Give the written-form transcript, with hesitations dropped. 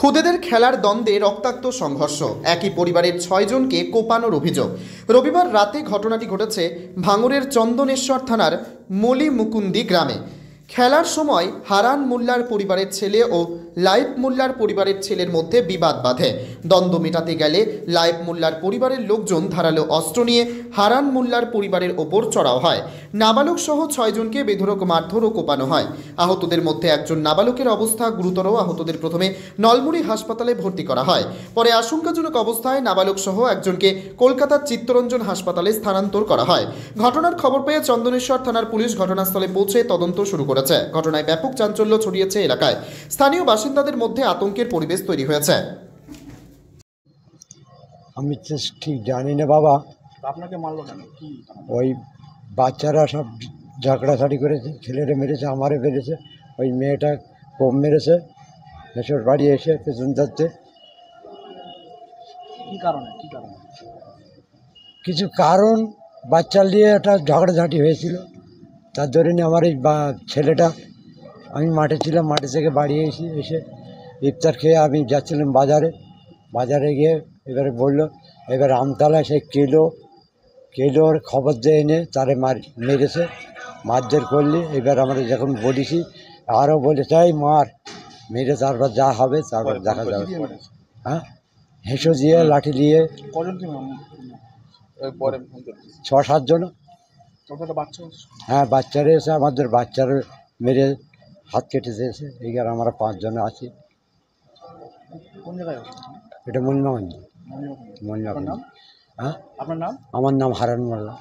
খুদেদের খেলার দ্বন্দ্বে রক্তাক্ত সংঘর্ষ, একই পরিবারের ৬ জনকে কোপানোর অভিযোগ। রবিবার রাতে ঘটনাটি ঘটেছে ভাঙড়ের চন্দনেশ্বর থানার মলিমুকুন্দি গ্রামে। খেলার সময় হারান মোল্লার পরিবারের ছেলে ও লাইফ মোল্লার পরিবারের ছেলের মধ্যে বিবাদ বাধে। দ্বন্দ্ব মেটাতে গেলে লাইফ মোল্লার পরিবারের লোকজন ধারালো অস্ত্র নিয়ে হারান মোল্লার পরিবারের ওপর চড়াও হয়। নাবালক সহ ৬ জনকে বেধড়ক মারধর ও কোপানো হয়। আহতদের মধ্যে একজন নাবালকের অবস্থা গুরুতর। আহতদের প্রথমে নলমুড়ি হাসপাতালে ভর্তি করা হয়, পরে আশঙ্কাজনক অবস্থায় নাবালক সহ একজনকে কলকাতার চিত্তরঞ্জন হাসপাতালে স্থানান্তর করা হয়। ঘটনার খবর পেয়ে চন্দনেশ্বর থানার পুলিশ ঘটনাস্থলে পৌঁছে তদন্ত শুরু করেছে। ঘটনায় ব্যাপক চাঞ্চল্য ছড়িয়েছে এলাকায়। স্থানীয় বাসিন্দাদের মধ্যে আতঙ্কের পরিবেশ তৈরি হয়েছে। আমি তো ঠিক জানি না বাবা, আপনাকে মারলো কেন? কি ওই বাচ্চারা সব ঝগড়াঝাটি করেছে, ছেলেরে মেরেছে, আমারে মেরেছে, ওই মেয়েটা কম মেরেছে। এসব বাড়ি এসে পেছন ধরতে কি কারণে? কি কারণে? কিছু কারণ বাচ্চা নিয়ে একটা ঝগড়াঝাটি হয়েছিল। তার দরুন আমার এই ছেলেটা, আমি মাঠে ছিলাম, মাঠে থেকে বাড়ি এসে ইফতার খেয়ে আমি যাচ্ছিলাম বাজারে গিয়ে এবারে বললো, এবার আমতলা সে কেলোর খবর দিয়ে এনে তারে মেরেছে, মারধর করলি। এবার আমরা যখন বলেছি আরও বলে চাই মার মেরে, তারপর যা হবে তারপর দেখা যাবে। হ্যাঁ, হেঁসো দিয়ে লাঠি দিয়ে কজনকে পরে ফোন করে ৬-৭ জন। একটা বাচ্চা হ্যাঁ, বাচ্চারা এসে আমাদের বাচ্চারা মেরে হাত কেটে দিয়েছে। এইবার আমরা ৫ জন আছি। কোন জায়গায় আছে? এটা মনিমাগঞ্জ। আপনার নাম? হ্যাঁ, আপনার নাম? আমার নাম হারান মোল্লা।